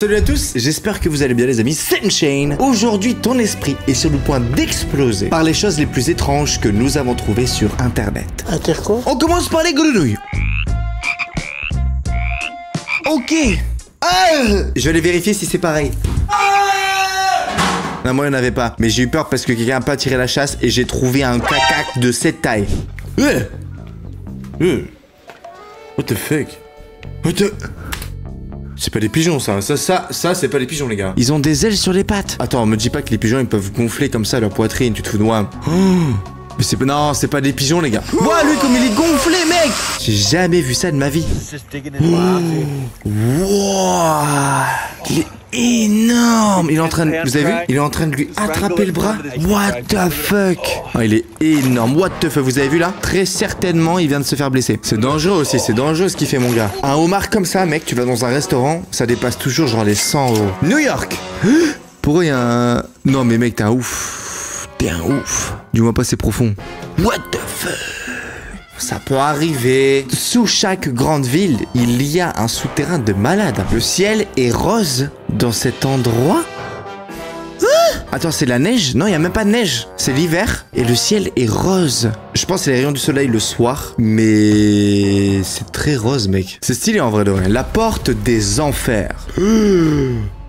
Salut à tous, j'espère que vous allez bien les amis, c'est Shane. Aujourd'hui, ton esprit est sur le point d'exploser par les choses les plus étranges que nous avons trouvées sur internet. Quoi? On commence par les grenouilles. Ok. Je vais aller vérifier si c'est pareil. Non, moi il n'y en avait pas, mais j'ai eu peur parce que quelqu'un a pas tiré la chasse et j'ai trouvé un cacac de cette taille. What the fuck? C'est pas des pigeons ça c'est pas des pigeons les gars. Ils ont des ailes sur les pattes. Attends, me dis pas que les pigeons ils peuvent gonfler comme ça leur poitrine, tu te fous de moi. Mais c'est non, c'est pas des pigeons les gars. Ouah, lui comme il est gonflé mec. J'ai jamais vu ça de ma vie. Wouah, il est énorme. Il est en train de, vous avez vu? Il est en train de lui attraper le bras. What the fuck? Oh, il est énorme. What the fuck? Vous avez vu là? Très certainement il vient de se faire blesser. C'est dangereux aussi, c'est dangereux ce qu'il fait mon gars. Un homard comme ça mec, tu vas dans un restaurant, ça dépasse toujours genre les 100 €. New York. Pour eux il y a un... Non mais mec t'es un ouf. T'es un ouf. Dis-moi pas c'est profond. What the fuck? Ça peut arriver. Sous chaque grande ville, il y a un souterrain de malade. Le ciel est rose dans cet endroit. Attends, c'est de la neige? Non, il n'y a même pas de neige. C'est l'hiver et le ciel est rose. Je pense que c'est les rayons du soleil le soir, mais c'est très rose, mec. C'est stylé en vrai de vrai. La porte des enfers.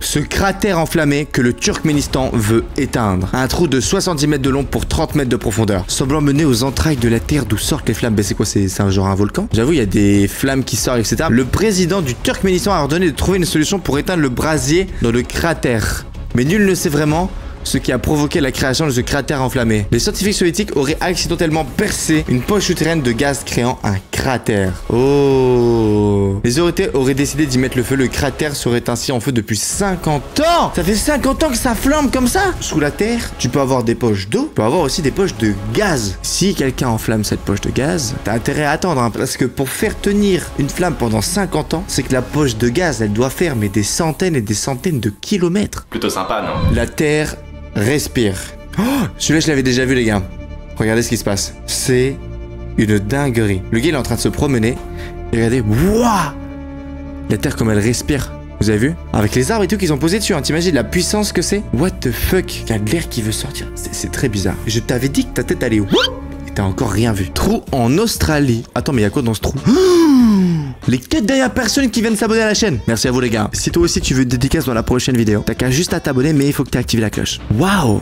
Ce cratère enflammé que le Turkménistan veut éteindre. Un trou de 70 mètres de long pour 30 mètres de profondeur. Semblant mener aux entrailles de la terre d'où sortent les flammes. Ben c'est quoi? C'est un genre un volcan? J'avoue, il y a des flammes qui sortent, etc. Le président du Turkménistan a ordonné de trouver une solution pour éteindre le brasier dans le cratère. Mais nul ne sait vraiment ce qui a provoqué la création de ce cratère enflammé. Les scientifiques soviétiques auraient accidentellement percé une poche souterraine de gaz créant un cratère. Oh. Les autorités auraient décidé d'y mettre le feu. Le cratère serait ainsi en feu depuis 50 ans. Ça fait 50 ans que ça flambe comme ça. Sous la terre, tu peux avoir des poches d'eau, tu peux avoir aussi des poches de gaz. Si quelqu'un enflamme cette poche de gaz, t'as intérêt à attendre hein, parce que pour faire tenir une flamme pendant 50 ans, c'est que la poche de gaz, elle doit faire mais des centaines et des centaines de kilomètres. Plutôt sympa, non? La terre respire. Oh, celui-là, je l'avais déjà vu, les gars. Regardez ce qui se passe. C'est une dinguerie. Le gars, il est en train de se promener. Et regardez, wouah! La terre, comme elle respire. Vous avez vu? Avec les arbres et tout qu'ils ont posé dessus. Hein. T'imagines la puissance que c'est? What the fuck? Il y a de l'air qui veut sortir. C'est très bizarre. Je t'avais dit que ta tête allait où? Et t'as encore rien vu. Trou en Australie. Attends, mais il y a quoi dans ce trou? Les 4 dernières personnes qui viennent s'abonner à la chaîne. Merci à vous les gars. Si toi aussi tu veux te dédicace dans la prochaine vidéo, t'as qu'à juste à t'abonner, mais il faut que tu actives la cloche. Waouh!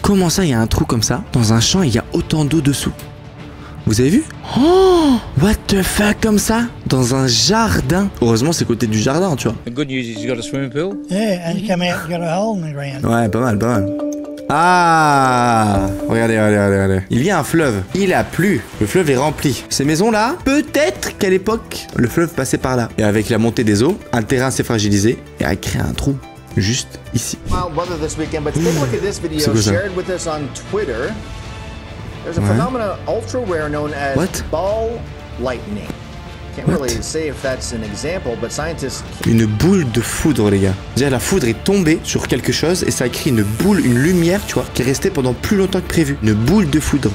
Comment ça il y a un trou comme ça? Dans un champ il y a autant d'eau dessous. Vous avez vu? Oh! What the fuck comme ça? Dans un jardin. Heureusement c'est côté du jardin tu vois. The good news is you got a swimming pool. Yeah, and you come out, you got a hole in the ground. Ouais, pas mal, pas mal. Ah! Regardez. Il y a un fleuve. Il a plu. Le fleuve est rempli. Ces maisons-là, peut-être qu'à l'époque, le fleuve passait par là. Et avec la montée des eaux, un terrain s'est fragilisé et a créé un trou juste ici. C'est quoi ça? What? Une boule de foudre les gars. C'est-à-dire la foudre est tombée sur quelque chose et ça a créé une boule, une lumière tu vois, qui est restée pendant plus longtemps que prévu. Une boule de foudre.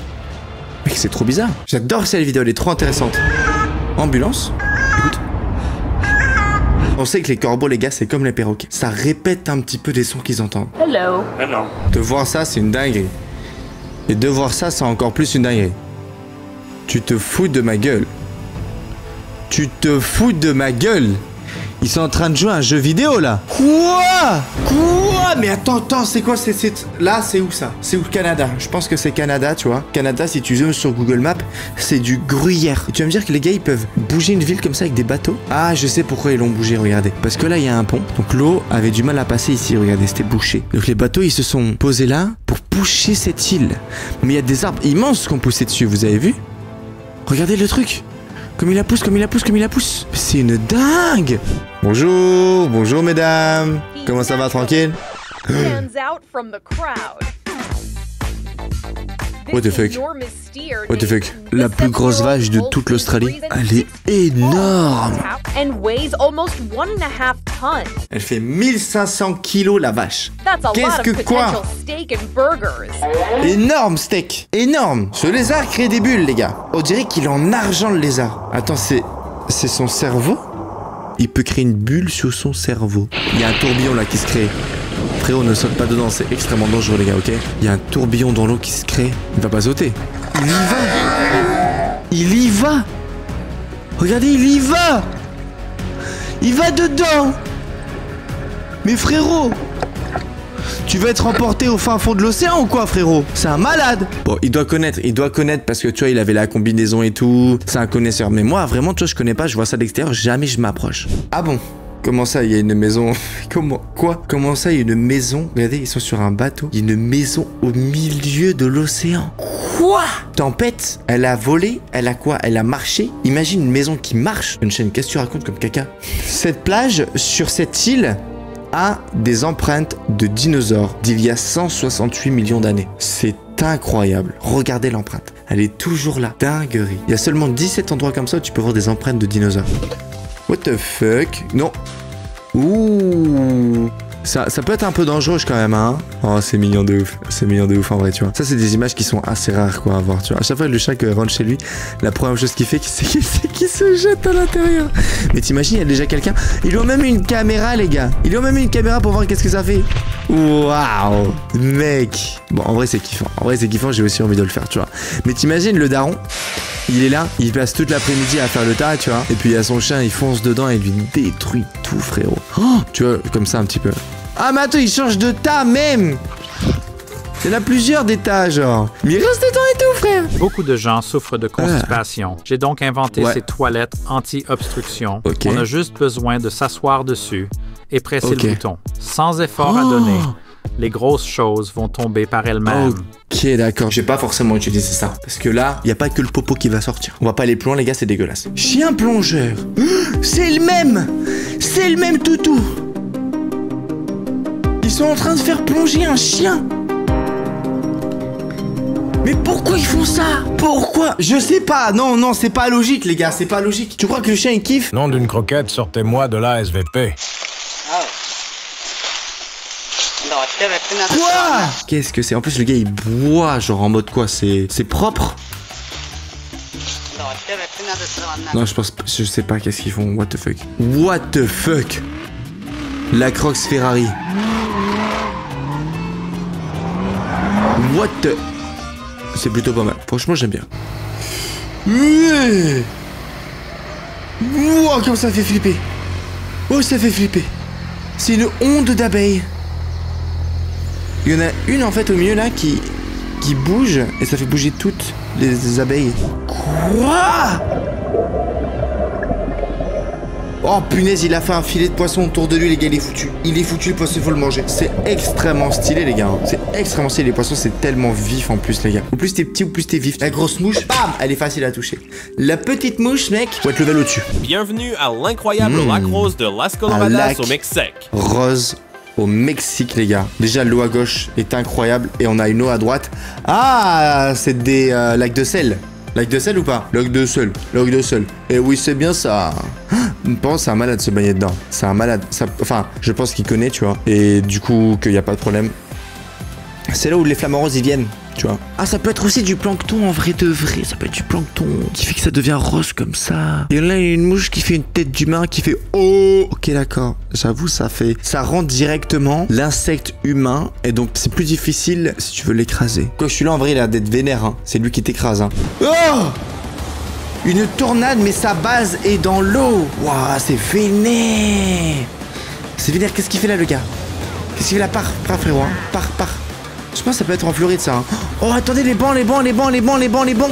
Mec c'est trop bizarre. J'adore cette vidéo, elle est trop intéressante. Ambulance. Écoute. On sait que les corbeaux les gars c'est comme les perroquets. Ça répète un petit peu des sons qu'ils entendent. Hello. De voir ça c'est une dinguerie. Et de voir ça c'est encore plus une dinguerie. Tu te fous de ma gueule. Tu te fous de ma gueule. Ils sont en train de jouer à un jeu vidéo là. Quoi? Mais attends, c'est quoi? Là c'est où ça? C'est où? Canada. Je pense que c'est Canada tu vois. Canada si tu zoomes sur Google Maps, c'est du gruyère. Et tu vas me dire que les gars ils peuvent bouger une ville comme ça avec des bateaux? Ah je sais pourquoi ils l'ont bougé, regardez. Parce que là il y a un pont. Donc l'eau avait du mal à passer ici, regardez, c'était bouché. Donc les bateaux ils se sont posés là pour boucher cette île. Mais il y a des arbres immenses qui ont poussé dessus, vous avez vu? Regardez le truc. Comme il la pousse. C'est une dingue. Bonjour mesdames. Comment ça va, tranquille? What the fuck? What the fuck? La plus grosse vache de toute l'Australie. Elle est énorme. Elle fait 1500 kilos la vache. Qu'est-ce que quoi? Énorme steak. Énorme. Ce lézard crée des bulles les gars. On dirait qu'il est en argent le lézard. Attends, c'est son cerveau? Il peut créer une bulle sur son cerveau. Il y a un tourbillon là qui se crée. Frérot, ne saute pas dedans, c'est extrêmement dangereux les gars, ok? Il y a un tourbillon dans l'eau qui se crée. Il va pas sauter. Il y va. Il y va. Regardez, il y va. Il va dedans. Mais frérot, tu vas être emporté au fin fond de l'océan ou quoi, frérot? C'est un malade. Bon, il doit connaître parce que tu vois, il avait la combinaison et tout. C'est un connaisseur. Mais moi, vraiment, tu vois, je connais pas, je vois ça d'extérieur, jamais je m'approche. Ah bon? Comment ça, il y a une maison? Comment ça, il y a une maison? Regardez, ils sont sur un bateau. Il y a une maison au milieu de l'océan. Quoi? Tempête, elle a volé, elle a quoi? Elle a marché. Imagine une maison qui marche. Une chaîne, qu'est-ce que tu racontes comme caca? Cette plage, sur cette île, a des empreintes de dinosaures d'il y a 168 millions d'années. C'est incroyable. Regardez l'empreinte. Elle est toujours là. Dinguerie. Il y a seulement 17 endroits comme ça où tu peux voir des empreintes de dinosaures. What the fuck? Non. Ouh. Ça peut être un peu dangereux quand même, hein. Oh, c'est mignon de ouf. C'est mignon de ouf en vrai, tu vois. Ça, c'est des images qui sont assez rares, quoi, à voir, tu vois. À chaque fois que le chat rentre chez lui, la première chose qu'il fait, c'est qu'il se jette à l'intérieur. Mais t'imagines, il y a déjà quelqu'un. Ils lui ont même une caméra, les gars. Ils lui ont même une caméra pour voir qu'est-ce que ça fait. Waouh. Mec. Bon, en vrai, c'est kiffant. En vrai, c'est kiffant, j'ai aussi envie de le faire, tu vois. Mais t'imagines, le daron, il est là, il passe toute l'après-midi à faire le tas, tu vois. Et puis il y a son chien, il fonce dedans et lui détruit tout, frérot. Oh, tu vois, comme ça un petit peu. Ah, mais attends, il change de tas même. Il y en a plusieurs des tas, genre. Mais il reste dedans et tout, frère. Beaucoup de gens souffrent de constipation. J'ai donc inventé ces toilettes anti-obstruction. Okay. On a juste besoin de s'asseoir dessus et presser le bouton. Sans effort à donner. Les grosses choses vont tomber par elles-mêmes. Ok, d'accord. Je vais pas forcément utiliser ça. Parce que là, il n'y a pas que le popo qui va sortir. On va pas aller plus loin, les gars, c'est dégueulasse. Chien plongeur. C'est le même. C'est le même toutou. Ils sont en train de faire plonger un chien. Mais pourquoi ils font ça? Pourquoi? Je sais pas. Non, non, c'est pas logique, les gars. C'est pas logique. Tu crois que le chien, il kiffe? Nom d'une croquette, sortez-moi de la SVP. Quoi? Qu'est-ce que c'est? En plus, le gars, il boit, genre en mode quoi? C'est propre? Non, je sais pas qu'est-ce qu'ils font. What the fuck? What the fuck? La Crocs Ferrari. What the... C'est plutôt pas mal. Franchement, j'aime bien. Wow, comme ça fait flipper. Oh, ça fait flipper. C'est une onde d'abeilles. Il y en a une en fait au milieu là qui bouge et ça fait bouger toutes les abeilles. Quoi? Oh punaise, il a fait un filet de poisson autour de lui, les gars, il est foutu. Il est foutu, le poisson, il faut le manger. C'est extrêmement stylé, les gars. C'est extrêmement stylé. Les poissons, c'est tellement vif en plus, les gars. Au plus t'es petit, au plus t'es vif. La grosse mouche, bam, elle est facile à toucher. La petite mouche, mec, faut être level au-dessus. Bienvenue à l'incroyable lac rose de Las Coloradas au Mexique. Rose au Mexique, les gars. Déjà, l'eau à gauche est incroyable et on a une eau à droite. Ah, c'est des lacs de sel. Lac de sel ou pas? Lac de sel. Lac de sel. Et oui, c'est bien ça. Je pense c'est un malade se baigner dedans. C'est un malade. Enfin, je pense qu'il connaît, tu vois. Et du coup, qu'il n'y a pas de problème. C'est là où les flamants roses, ils viennent, tu vois. Ah, ça peut être aussi du plancton en vrai de vrai. Ça peut être du plancton qui fait que ça devient rose comme ça. Et là, il y a une mouche qui fait une tête d'humain qui fait oh. Ok, d'accord. J'avoue, ça rend directement l'insecte humain. Et donc, c'est plus difficile si tu veux l'écraser. Quoi, je suis là en vrai, il a l'air d'être vénère. Hein. C'est lui qui t'écrase. Hein. Oh! Une tornade, mais sa base est dans l'eau. Waouh, c'est vénère. C'est vénère. Qu'est-ce qu'il fait là, le gars? Qu'est-ce qu'il fait là? Pars, frérot. Hein. Pars. Je pense que ça peut être en Floride, ça. Hein. Oh, attendez, les bancs.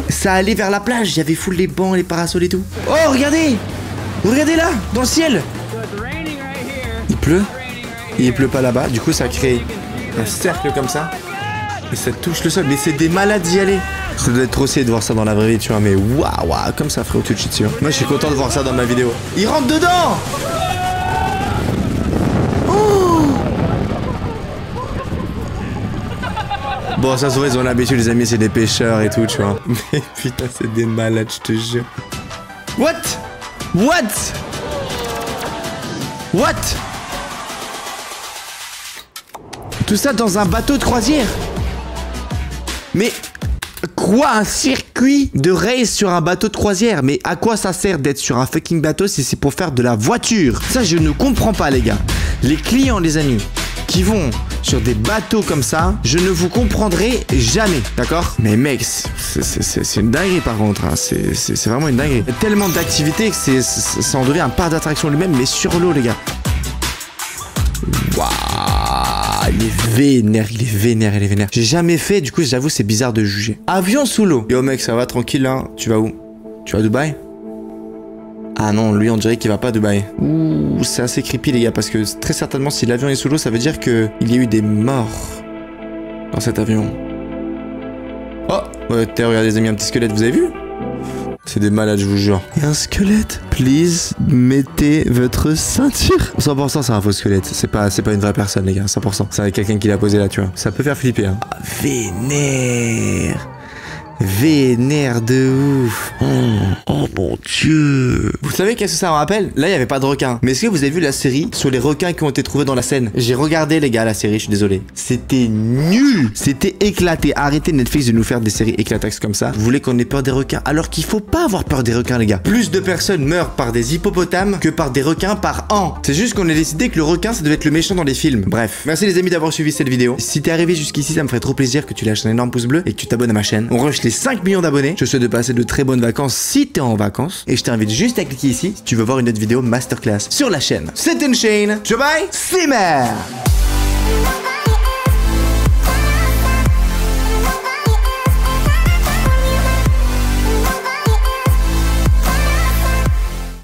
Ça allait vers la plage. Il y avait full les bancs, les parasols et tout. Oh, regardez. Regardez là, dans le ciel. Il pleut. Il pleut pas là-bas. Du coup, ça crée un cercle comme ça. Et ça touche le sol. Mais c'est des malades d'y aller. Ça doit être trop stylé de voir ça dans la vraie vie, tu vois. Mais waouh, comme ça, frérot, tu te chies dessus. Moi, je suis content de voir ça dans ma vidéo. Il rentre dedans. Bon, ça se voit, ils ont l'habitude, les amis, c'est des pêcheurs et tout, tu vois. Mais putain, c'est des malades, je te jure. What? Tout ça dans un bateau de croisière? Mais... Quoi? Quoi, un circuit de race sur un bateau de croisière? Mais à quoi ça sert d'être sur un fucking bateau si c'est pour faire de la voiture? Ça, je ne comprends pas, les gars. Les clients, les amis, qui vont sur des bateaux comme ça, je ne vous comprendrai jamais, d'accord? Mais mec, c'est une dinguerie par contre, hein. C'est vraiment une dinguerie. Il y a tellement d'activités que ça en devient un parc d'attraction lui-même, mais sur l'eau, les gars. Waouh, il est vénère, il est vénère, il est vénère. J'ai jamais fait, du coup, j'avoue, c'est bizarre de juger. Avion sous l'eau. Yo mec, ça va tranquille là? Tu vas où? Tu vas à Dubaï? Ah non, lui on dirait qu'il va pas à Dubaï. Ouh, c'est assez creepy les gars, parce que très certainement si l'avion est sous l'eau, ça veut dire qu'il y a eu des morts dans cet avion. Oh, ouais, regardez les amis, un petit squelette, vous avez vu? C'est des malades, je vous jure. Il y a un squelette. Please, mettez votre ceinture. 100% c'est un faux squelette. C'est pas une vraie personne les gars, 100%. C'est quelqu'un qui l'a posé là, tu vois. Ça peut faire flipper, hein. Ah, vénère. Vénère de ouf. Oh mon dieu. Vous savez qu'est-ce que ça me rappelle? Là il n'y avait pas de requin. Mais est-ce que vous avez vu la série sur les requins qui ont été trouvés dans la Seine? J'ai regardé les gars la série, je suis désolé. C'était nul. C'était éclaté. Arrêtez Netflix de nous faire des séries éclataxes comme ça. Vous voulez qu'on ait peur des requins? Alors qu'il faut pas avoir peur des requins les gars. Plus de personnes meurent par des hippopotames que par des requins par an. C'est juste qu'on a décidé que le requin ça devait être le méchant dans les films. Bref. Merci les amis d'avoir suivi cette vidéo. Si t'es arrivé jusqu'ici, ça me ferait trop plaisir que tu lâches un énorme pouce bleu et que tu t'abonnes à ma chaîne. On rush les 5 millions d'abonnés. Je te souhaite de passer de très bonnes vacances si t'es en vacances. Et je t'invite juste à cliquer ici si tu veux voir une autre vidéo masterclass sur la chaîne. C'était une chaîne. Je bye, c'est mère.